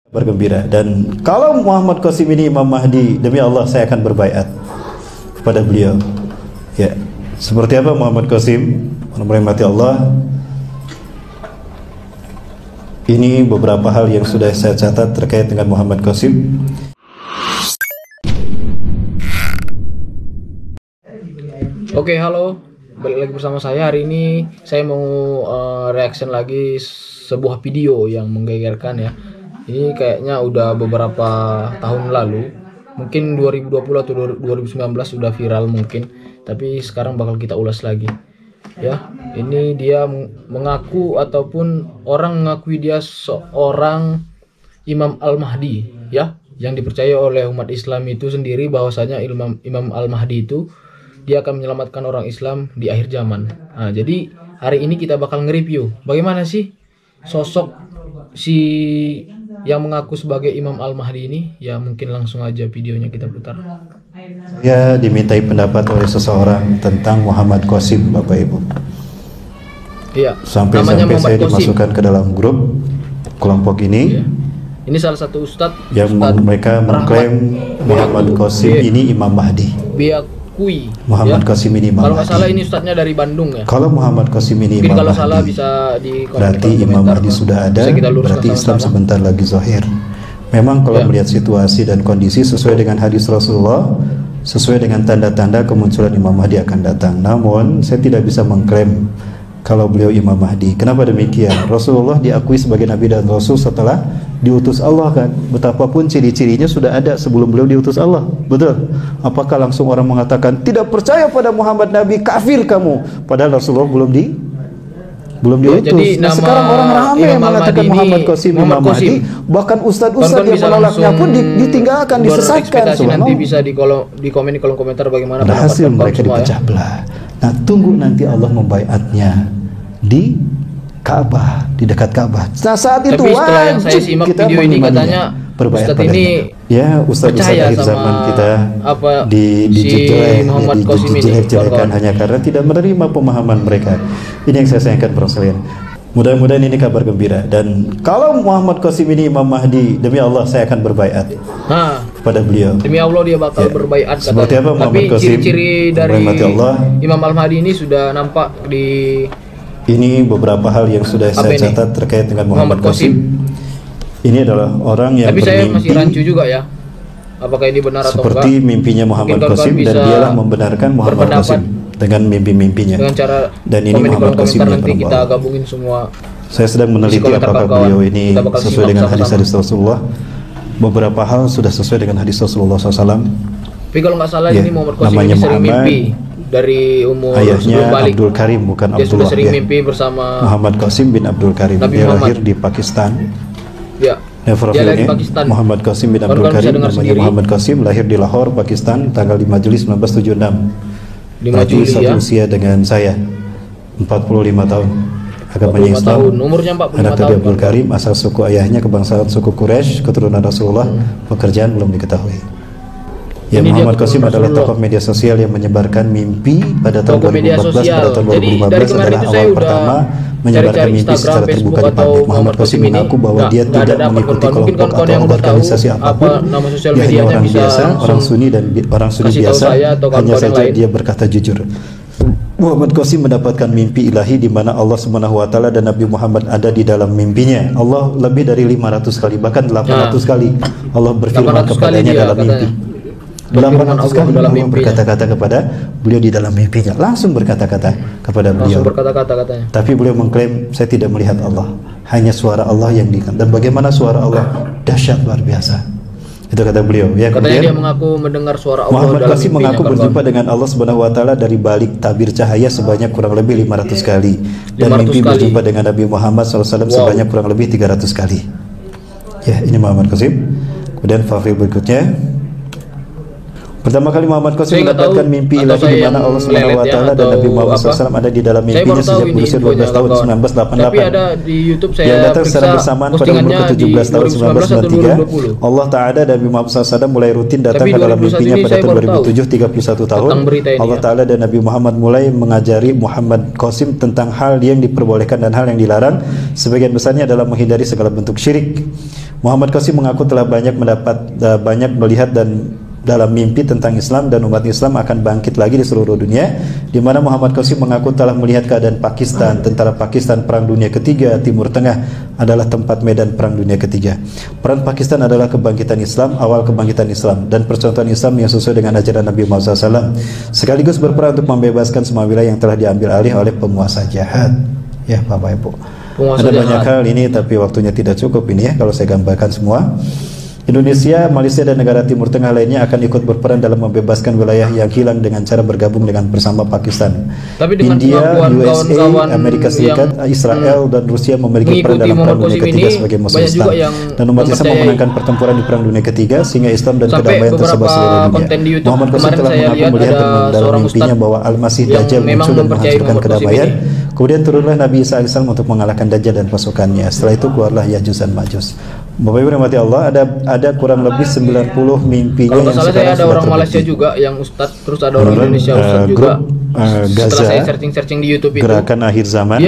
Bergembira. Dan kalau Muhammad Qasim ini Imam Mahdi, demi Allah saya akan berbaiat kepada beliau. Ya, seperti apa Muhammad Qasim? Merahmati Allah. Ini beberapa hal yang sudah saya catat terkait dengan Muhammad Qasim. Oke, halo, balik lagi bersama saya. Hari ini saya mau reaction lagi sebuah video yang menggegerkan ya. Ini kayaknya udah beberapa tahun lalu, mungkin 2020 atau 2019 sudah viral mungkin, tapi sekarang bakal kita ulas lagi. Ya, ini dia mengaku ataupun orang mengakui dia seorang Imam Al-Mahdi ya, yang dipercaya oleh umat Islam itu sendiri bahwasanya Imam Al-Mahdi itu dia akan menyelamatkan orang Islam di akhir zaman. Nah, jadi hari ini kita bakal nge-review bagaimana sih sosok si yang mengaku sebagai Imam Al-Mahdi ini. Ya, mungkin langsung aja videonya kita putar. Ya, dimintai pendapat oleh seseorang tentang Muhammad Qasim, Bapak Ibu. Iya. Sampai saya dimasukkan ke dalam grup kelompok ini. Iya. Ini salah satu ustadz yang mereka mengklaim Muhammad Qasim ini Imam Mahdi. Biakui. Muhammad Qasim ini Imam Mahdi. Kalau nggak salah ini ustadznya dari Bandung ya. Kalau Muhammad Qasim ini mungkin Imam kalau Mahdi, salah bisa di berarti Imam Mahdi sudah ada, berarti Islam sebentar lagi zahir. Memang kalau melihat situasi dan kondisi sesuai dengan hadis Rasulullah, sesuai dengan tanda-tanda kemunculan Imam Mahdi akan datang. Namun saya tidak bisa mengklaim kalau beliau Imam Mahdi. Kenapa demikian? Rasulullah diakui sebagai Nabi dan Rasul setelah diutus Allah kan. Betapapun ciri-cirinya sudah ada sebelum beliau diutus Allah. Betul? Apakah langsung orang mengatakan tidak percaya pada Muhammad Nabi, kafir kamu? Padahal Rasulullah belum diutus. Jadi nah, sekarang orang ramai yang mengatakan Muhammad Qasim Imam Mahdi, bahkan ustadz-ustadz yang menolaknya pun ditinggalkan, disesatkan. Nanti bisa di komen di kolom komentar bagaimana hasil mereka dipecah belah. Nah, tunggu nanti Allah membaiatnya di Ka'bah, di dekat Ka'bah. Nah, saat itu wajib kita video ini katanya berbaiat ini ya, ustadz-ustadz akhir zaman kita dijelek-jelekan hanya karena tidak menerima pemahaman mereka. Ini yang saya sayangkan para sekalian. Mudah-mudahan ini kabar gembira. Dan kalau Muhammad Qasim ini Imam Mahdi, demi Allah saya akan berbaiat kepada beliau. Demi Allah dia bakal berbaiat katanya. Seperti apa Muhammad Tapi Qasim? ciri-ciri dari Imam Al-Mahdi ini sudah nampak di. Ini beberapa hal yang sudah saya catat terkait dengan Muhammad Qasim. Ini adalah orang yang tapi saya masih rancu juga ya, apakah ini benar atau enggak. Seperti mimpinya Muhammad Qasim, dan dialah membenarkan Muhammad Qasim dengan mimpi-mimpinya. Dengan cara dan ini Muhammad Qasim nanti kita gabungin semua. Saya sedang meneliti apakah beliau ini sesuai dengan hadis-hadis Rasulullah. Beberapa hal sudah sesuai dengan hadis Rasulullah SAW. Tapi kalau nggak salah ini Muhammad Qasim ini sering mimpi dari umur ayahnya Abdul Karim, bukan dia Abdullah. Dia sudah sering mimpi bersama Muhammad Qasim bin Abdul Karim. Dia lahir di Pakistan. Ya, dia lahir di Pakistan. Muhammad Qasim bin Abdul Karim, namanya Muhammad Qasim, lahir di Lahore, Pakistan, tanggal 5 Juli 1976. 5 Juli satu usia dengan saya, 45 tahun. Agamanya Islam. Umurnya 45 anak tahun. Abdul Karim, asal suku ayahnya kebangsaan suku Quraisy, keturunan Rasulullah. Pekerjaan belum diketahui. Ya, Muhammad Qasim adalah tokoh media sosial yang menyebarkan mimpi pada tahun 2014. Pada tahun 2015 adalah awal pertama menyebarkan mimpi secara terbuka di publik. Muhammad Qasim mengaku bahwa dia tidak mengikuti kelompok atau organisasi apapun. Dia hanya orang biasa, orang Sunni biasa. Hanya saja dia berkata jujur. Muhammad Qasim mendapatkan mimpi ilahi di mana Allah SWT dan Nabi Muhammad ada di dalam mimpinya. Allah lebih dari 500 kali, bahkan 800 kali Allah berfirman kepadanya dalam mimpi. 800 kali Allah berkata-kata kepada beliau di dalam mimpinya, langsung berkata-kata kepada beliau. Tapi beliau mengklaim saya tidak melihat Allah, hanya suara Allah yang didengar. Dan bagaimana suara Allah dahsyat, luar biasa. Itu kata beliau. Ya, katanya dia mengaku mendengar suara Allah. Muhammad Qasim mengaku berjumpa dengan Allah Subhanahu wa taala dari balik tabir cahaya sebanyak kurang lebih 500 kali, dan mimpi berjumpa dengan Nabi Muhammad SAW sebanyak kurang lebih 300 kali. Ya, ini Muhammad Qasim. Kemudian file berikutnya. Pertama kali Muhammad Qasim mendapatkan mimpi ilahi di mana Allah Subhanahu wa taala dan Nabi Muhammad SAW ada di dalam mimpinya sejak berusia 12 tahun 1988. Tapi ada di YouTube saya yang datang secara bersamaan pada umur ke-17 tahun 1993. Allah Ta'ala dan Nabi Muhammad SAW mulai rutin datang ke dalam mimpinya pada tahun 2007, 31 tahun. Allah Ta'ala dan Nabi Muhammad mulai mengajari Muhammad Qasim tentang hal yang diperbolehkan dan hal yang dilarang. Sebagian besarnya adalah menghindari segala bentuk syirik. Muhammad Qasim mengaku telah banyak melihat dan dalam mimpi tentang Islam dan umat Islam akan bangkit lagi di seluruh dunia, di mana Muhammad Qasim mengaku telah melihat keadaan Pakistan, tentara Pakistan Perang Dunia Ketiga, Timur Tengah adalah tempat medan Perang Dunia Ketiga. Peran Pakistan adalah kebangkitan Islam, awal kebangkitan Islam dan percontohan Islam yang sesuai dengan ajaran Nabi Muhammad SAW, sekaligus berperan untuk membebaskan semua wilayah yang telah diambil alih oleh penguasa jahat. Ya Bapak Ibu, ada banyak hal ini tapi waktunya tidak cukup ini ya kalau saya gambarkan semua. Indonesia, Malaysia dan negara Timur Tengah lainnya akan ikut berperan dalam membebaskan wilayah yang hilang dengan cara bergabung dengan bersama Pakistan. Tapi dengan India, USA, kawan-kawan Amerika Serikat, Israel dan Rusia memiliki peran dalam Perang Dunia Ketiga sebagai musuh Islam. Dan umat Islam memenangkan pertempuran di Perang Dunia Ketiga sehingga Islam dan kedamaian tersebar seluruh dunia. Muhammad Qasim telah mengaku melihat dalam mimpinya bahwa Al-Masih Dajjal muncul dan menghancurkan kedamaian. Kemudian turunlah Nabi Isa AS untuk mengalahkan Dajjal dan pasukannya. Setelah itu keluarlah Ya'juj dan Ma'juj. Bapak Ibu rahmati Allah, ada kurang lebih 90 mimpinya yang sekarang saya ada sudah orang Malaysia juga yang ustadz, terus ada orang Indonesia ustadz juga. Gaza, setelah saya searching di YouTube itu, gerakan akhir zaman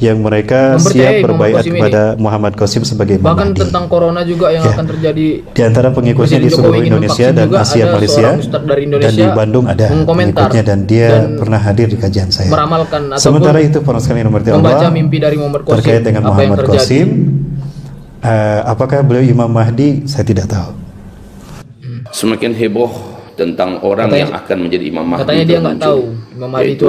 yang mereka siap berbaiat kepada Muhammad Qasim sebagai Imam bahkan Mahdi. Tentang corona juga yang akan terjadi. Di antara pengikutnya di seluruh Indonesia dan Asia Malaysia dan di Bandung ada pengikutnya dan dia pernah hadir di kajian saya. Meramalkan Sementara itu para sekalian nomor Allah mimpi dari Muhammad Qasim terkait dengan Muhammad Qasim, apakah beliau Imam Mahdi? Saya tidak tahu. Semakin heboh tentang orang yang akan menjadi Imam Mahdi. Katanya dia nggak tahu Imam Mahdi itu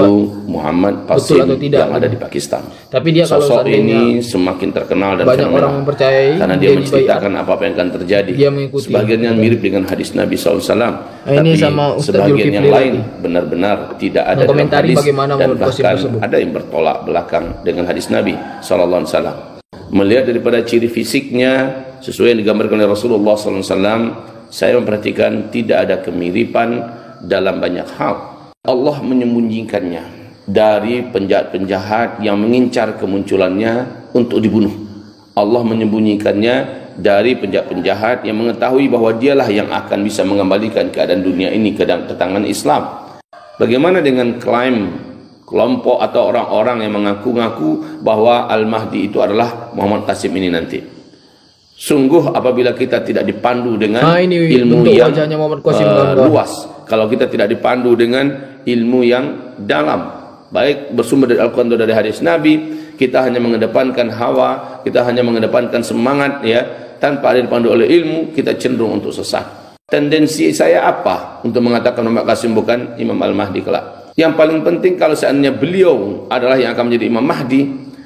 Muhammad Qasim yang ada di Pakistan. Tapi dia sosok ini semakin terkenal dan banyak orang mempercayai karena dia menceritakan apa yang akan terjadi. Sebagian yang mirip dengan hadis Nabi SAW, tapi sebagian yang lain benar-benar tidak ada dalam hadis dan bahkan ada yang bertolak belakang dengan hadis Nabi SAW. Melihat daripada ciri fisiknya sesuai yang digambarkan oleh Rasulullah SAW, saya memperhatikan tidak ada kemiripan dalam banyak hal. Allah menyembunyikannya dari penjahat-penjahat yang mengincar kemunculannya untuk dibunuh. Allah menyembunyikannya dari penjahat-penjahat yang mengetahui bahwa dialah yang akan bisa mengembalikan keadaan dunia ini ke tangan Islam. Bagaimana dengan klaim kelompok atau orang-orang yang mengaku-ngaku bahwa Al-Mahdi itu adalah Muhammad Qasim ini nanti? Sungguh apabila kita tidak dipandu dengan ilmu yang luas, kalau kita tidak dipandu dengan ilmu yang dalam, baik bersumber dari Al-Quran atau dari hadis Nabi, kita hanya mengedepankan hawa, kita hanya mengedepankan semangat ya, tanpa ada dipandu oleh ilmu, kita cenderung untuk sesat. Tendensi saya apa untuk mengatakan Muhammad Qasim bukan Imam Al-Mahdi kelak? Yang paling penting kalau seandainya beliau adalah yang akan menjadi Imam Mahdi,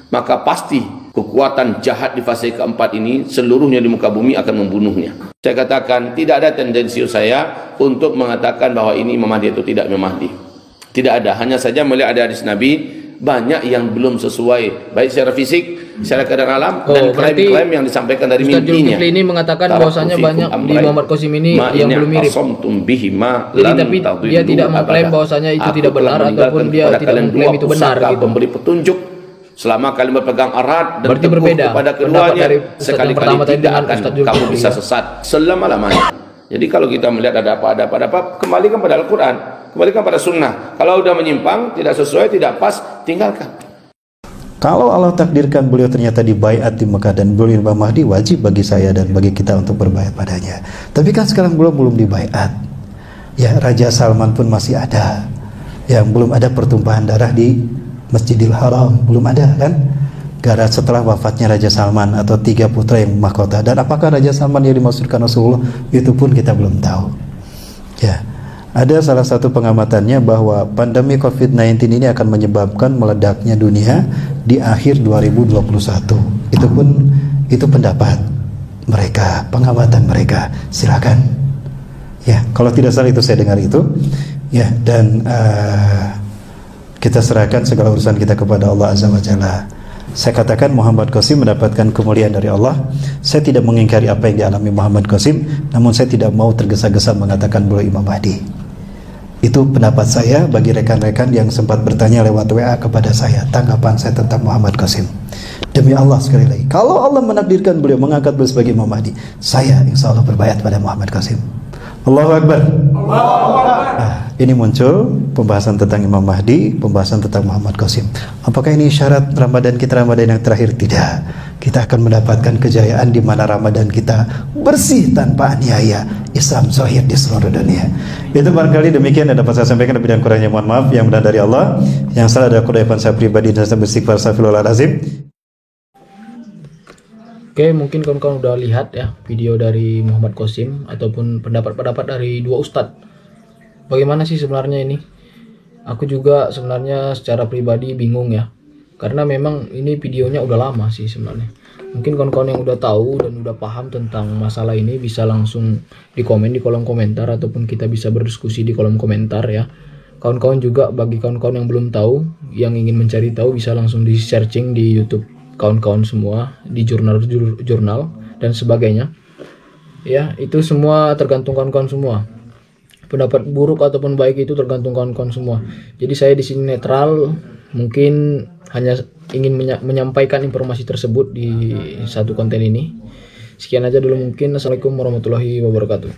maka pasti kekuatan jahat di fase keempat ini seluruhnya di muka bumi akan membunuhnya. Saya katakan tidak ada tendensi saya untuk mengatakan bahwa ini Imam Mahdi atau tidak Imam Mahdi. Tidak ada, hanya saja melihat ada hadis Nabi banyak yang belum sesuai baik secara fisik, secara keadaan alam dan klaim-klaim yang disampaikan dari mimpinya. Ini mengatakan bahwasanya banyak di Muhammad Qasim ini yang belum mirip. Jadi tapi dia tidak mengklaim bahwasanya itu tidak benar ataupun dia tidak mengklaim itu benar gitu. Memberi petunjuk selama kalian berpegang erat dan teguh kepada keduanya, sekali-kali tidak akan kamu bisa sesat selama-lamanya. Jadi kalau kita melihat ada apa, kembalikan pada Al-Quran, kembalikan pada Sunnah. Kalau sudah menyimpang, tidak sesuai, tidak pas, tinggalkan. Kalau Allah takdirkan beliau ternyata dibaiat di Mekah dan beliau Imam Mahdi, wajib bagi saya dan bagi kita untuk berbaiat padanya. Tapi kan sekarang belum dibaiat. Ya, Raja Salman pun masih ada. Yang belum ada pertumpahan darah di Masjidil Haram, belum ada kan? Gara setelah wafatnya Raja Salman atau 3 putra yang mahkota. Dan apakah Raja Salman yang dimaksudkan Rasulullah, itu pun kita belum tahu. Ya, ada salah satu pengamatannya bahwa pandemi COVID-19 ini akan menyebabkan meledaknya dunia di akhir 2021. Itu pendapat mereka, pengamatan mereka. Silakan. Ya, kalau tidak salah itu saya dengar itu. Ya, dan kita serahkan segala urusan kita kepada Allah Azza wa Jalla. Saya katakan Muhammad Qasim mendapatkan kemuliaan dari Allah. Saya tidak mengingkari apa yang dialami Muhammad Qasim, namun saya tidak mau tergesa-gesa mengatakan beliau Imam Mahdi. Itu pendapat saya bagi rekan-rekan yang sempat bertanya lewat WA kepada saya, tanggapan saya tentang Muhammad Qasim. Demi Allah sekali lagi, kalau Allah menakdirkan beliau mengangkat beliau sebagai Imam Mahdi, saya insya Allah berbaiat pada Muhammad Qasim. Allahu Akbar. Nah, ini muncul pembahasan tentang Imam Mahdi, pembahasan tentang Muhammad Qasim. Apakah ini syarat Ramadan kita, Ramadan yang terakhir? Tidak. kita akan mendapatkan kejayaan di mana Ramadan kita bersih tanpa aniaya, Islam zahir di seluruh dunia. Itu barangkali demikian yang dapat saya sampaikan, lebih dan kurangnya mohon maaf. Yang benar dari Allah, yang salah adalah kedaifan saya pribadi dan saya beristighfar, astagfirullahalazim. Oke, mungkin kawan-kawan udah lihat ya video dari Muhammad Qasim ataupun pendapat-pendapat dari dua ustadz. Bagaimana sih sebenarnya ini? Aku juga sebenarnya secara pribadi bingung ya, karena memang ini videonya udah lama sih sebenarnya. Mungkin kawan-kawan yang udah tahu dan udah paham tentang masalah ini bisa langsung di komen di kolom komentar, ataupun kita bisa berdiskusi di kolom komentar ya. Kawan-kawan juga, bagi kawan-kawan yang belum tahu, yang ingin mencari tahu, bisa langsung di searching di YouTube kawan-kawan semua, di jurnal dan sebagainya. Ya, itu semua tergantung kawan-kawan semua. Pendapat buruk ataupun baik itu tergantung kawan-kawan semua. Jadi saya di sini netral, mungkin hanya ingin menyampaikan informasi tersebut di satu konten ini. Sekian aja dulu mungkin. Assalamualaikum warahmatullahi wabarakatuh.